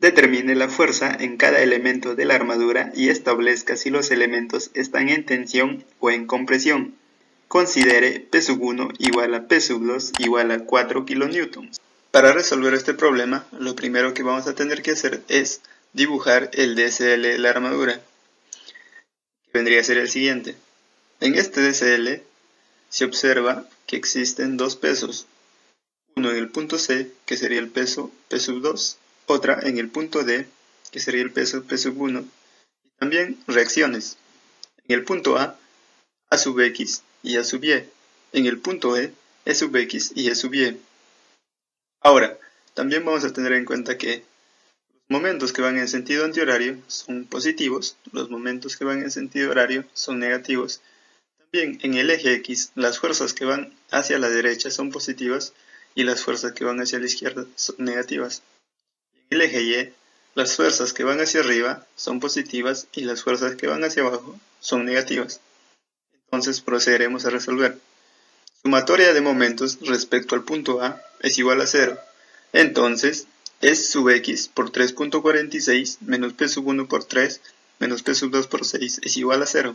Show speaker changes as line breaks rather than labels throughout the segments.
Determine la fuerza en cada elemento de la armadura y establezca si los elementos están en tensión o en compresión. Considere P1 igual a P2 igual a 4 kN. Para resolver este problema, lo primero que vamos a tener que hacer es dibujar el DSL de la armadura, que vendría a ser el siguiente. En este DSL se observa que existen dos pesos, uno en el punto C, que sería el peso P2, otra en el punto D, que sería el peso P1, y también reacciones. En el punto A sub X y A sub Y. En el punto E sub X y E sub Y. Ahora, también vamos a tener en cuenta que los momentos que van en sentido antihorario son positivos, los momentos que van en sentido horario son negativos. También en el eje X, las fuerzas que van hacia la derecha son positivas y las fuerzas que van hacia la izquierda son negativas. En el eje Y, las fuerzas que van hacia arriba son positivas y las fuerzas que van hacia abajo son negativas. Entonces procederemos a resolver. Sumatoria de momentos respecto al punto A es igual a 0. Entonces, E sub X por 3.46 menos P sub 1 por 3 menos P sub 2 por 6 es igual a 0.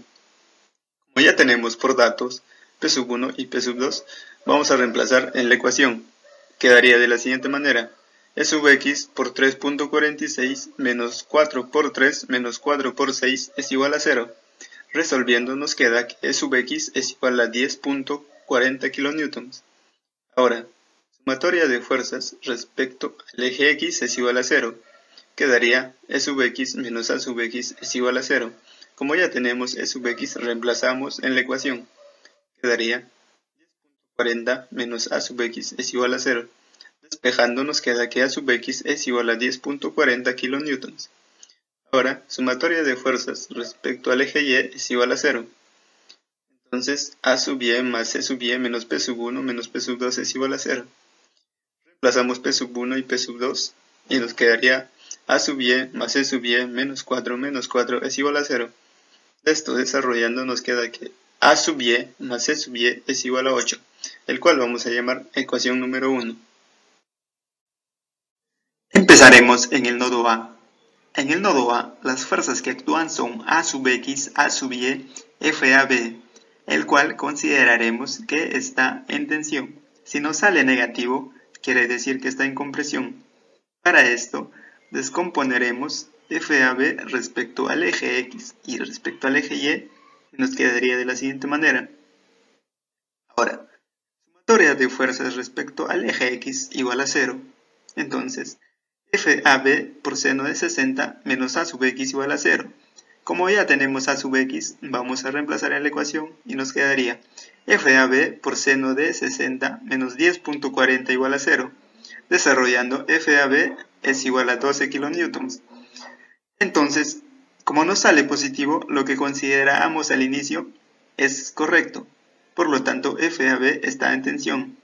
Como ya tenemos por datos P sub 1 y P sub 2, vamos a reemplazar en la ecuación. Quedaría de la siguiente manera. E sub X por 3.46 menos 4 por 3 menos 4 por 6 es igual a 0. Resolviendo nos queda que E sub X es igual a 10.40 kN. Ahora, sumatoria de fuerzas respecto al eje X es igual a 0. Quedaría E sub X menos A sub X es igual a 0. Como ya tenemos E sub X, reemplazamos en la ecuación. Quedaría 10.40 menos A sub X es igual a 0. Despejando nos queda que A sub X es igual a 10.40 kN. Ahora, sumatoria de fuerzas respecto al eje Y es igual a 0. Entonces, A sub Y más E sub Y menos P sub 1 menos P sub 2 es igual a 0. Reemplazamos P sub 1 y P sub 2 y nos quedaría A sub Y más E sub Y menos 4 es igual a 0. De esto desarrollando nos queda que A sub Y más E sub Y es igual a 8, el cual vamos a llamar ecuación número 1. Empezaremos en el nodo A. En el nodo A, las fuerzas que actúan son A sub X, A sub Y, FAB, el cual consideraremos que está en tensión. Si nos sale negativo, quiere decir que está en compresión. Para esto, descomponeremos FAB respecto al eje X y respecto al eje Y, y nos quedaría de la siguiente manera. Ahora, sumatoria de fuerzas respecto al eje X igual a 0. Entonces, FAB por seno de 60 menos A sub X igual a 0. Como ya tenemos A sub X, vamos a reemplazar en la ecuación y nos quedaría FAB por seno de 60 menos 10.40 igual a 0. Desarrollando, FAB es igual a 12 kN. Entonces, como nos sale positivo, lo que consideramos al inicio es correcto. Por lo tanto, FAB está en tensión.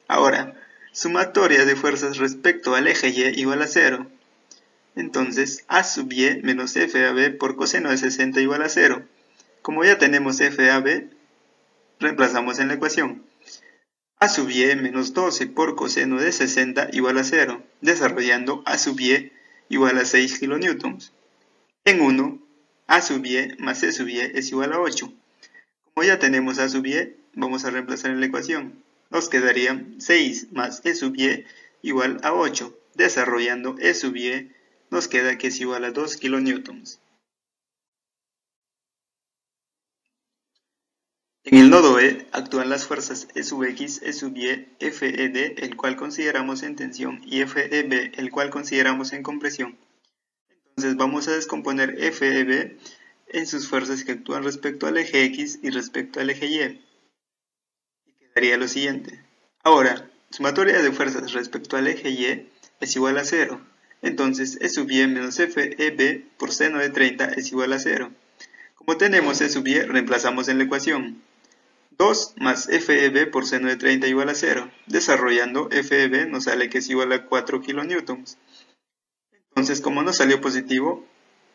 Ahora, sumatoria de fuerzas respecto al eje Y igual a 0. Entonces, A sub Y menos FAB por coseno de 60 igual a 0. Como ya tenemos FAB, reemplazamos en la ecuación. A sub Y menos 12 por coseno de 60 igual a 0, desarrollando A sub Y igual a 6 kN. En 1, A sub Y más E sub Y es igual a 8. Como ya tenemos A sub Y, vamos a reemplazar en la ecuación. Nos quedaría 6 más E sub Y igual a 8. Desarrollando E sub Y, nos queda que es igual a 2 kN. En el nodo E actúan las fuerzas E sub X, E sub Y, FED, el cual consideramos en tensión, y FEB, el cual consideramos en compresión. Entonces vamos a descomponer FEB en sus fuerzas que actúan respecto al eje X y respecto al eje Y. Y quedaría lo siguiente. Ahora, sumatoria de fuerzas respecto al eje Y es igual a 0. Entonces E sub Y menos FEB por seno de 30 es igual a 0. Como tenemos E sub Y, reemplazamos en la ecuación. 2 más FEB por seno de 30 igual a 0. Desarrollando, FEB nos sale que es igual a 4 kN. Entonces, como nos salió positivo,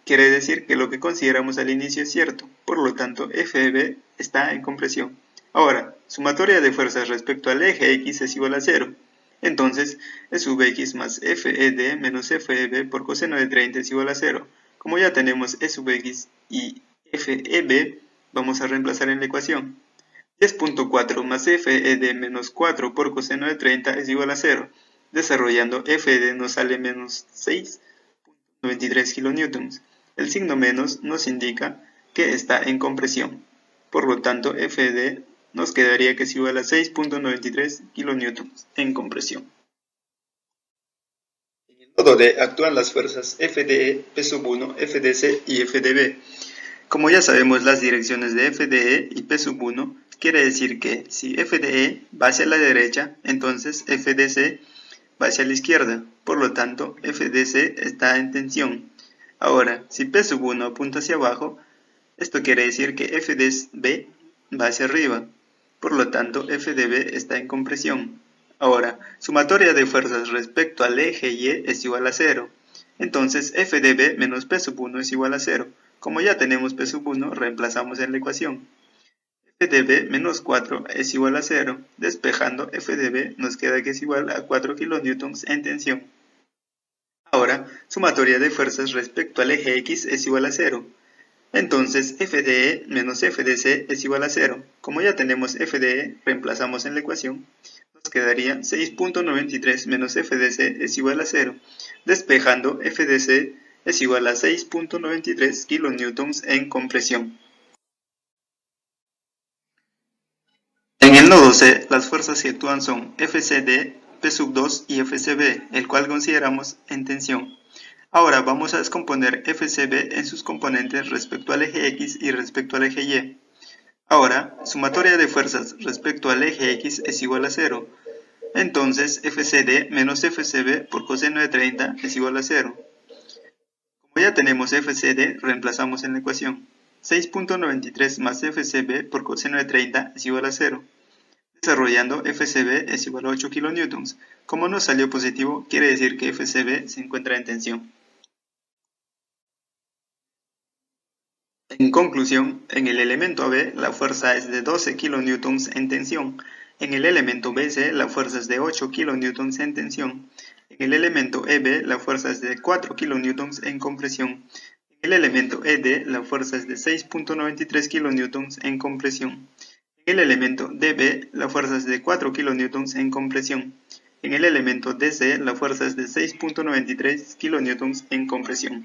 quiere decir que lo que consideramos al inicio es cierto. Por lo tanto, FEB está en compresión. Ahora, sumatoria de fuerzas respecto al eje X es igual a 0. Entonces, E sub x más FED menos FEB por coseno de 30 es igual a 0. Como ya tenemos E sub x y FEB, vamos a reemplazar en la ecuación. 10.4 más FED menos 4 por coseno de 30 es igual a 0. Desarrollando FED nos sale menos 6.93 kN. El signo menos nos indica que está en compresión. Por lo tanto, FED nos quedaría que es igual a 6.93 kN en compresión. En el nodo D actúan las fuerzas FDE, P sub 1, FDC y FDB. Como ya sabemos las direcciones de FDE y P sub 1, quiere decir que si FDE va hacia la derecha, entonces FDC va hacia la izquierda. Por lo tanto, FDC está en tensión. Ahora, si P sub 1 apunta hacia abajo, esto quiere decir que FDB va hacia arriba. Por lo tanto, FDB está en compresión. Ahora, sumatoria de fuerzas respecto al eje Y es igual a 0. Entonces, FDB menos P sub 1 es igual a 0. Como ya tenemos P sub 1, reemplazamos en la ecuación. FDB menos 4 es igual a 0. Despejando FDB nos queda que es igual a 4 kN en tensión. Ahora, sumatoria de fuerzas respecto al eje X es igual a 0. Entonces, FDE menos FDC es igual a 0. Como ya tenemos FDE, reemplazamos en la ecuación. Nos quedaría 6.93 menos FDC es igual a 0. Despejando, FDC es igual a 6.93 kN en compresión. En el nodo C, las fuerzas que actúan son FCD, P sub 2 y FCB, el cual consideramos en tensión. Ahora vamos a descomponer FCB en sus componentes respecto al eje X y respecto al eje Y. Ahora, sumatoria de fuerzas respecto al eje X es igual a 0. Entonces, FCD menos FCB por coseno de 30 es igual a 0. Como ya tenemos FCD, reemplazamos en la ecuación. 6.93 más FCB por coseno de 30 es igual a 0. Desarrollando, FCB es igual a 8 kN. Como nos salió positivo, quiere decir que FCB se encuentra en tensión. En conclusión, en el elemento AB la fuerza es de 12 kN en tensión. En el elemento BC la fuerza es de 8 kN en tensión. En el elemento EB la fuerza es de 4 kN en compresión. En el elemento ED la fuerza es de 6.93 kN en compresión. En el elemento DB la fuerza es de 4 kN en compresión. En el elemento DC la fuerza es de 6.93 kN en compresión.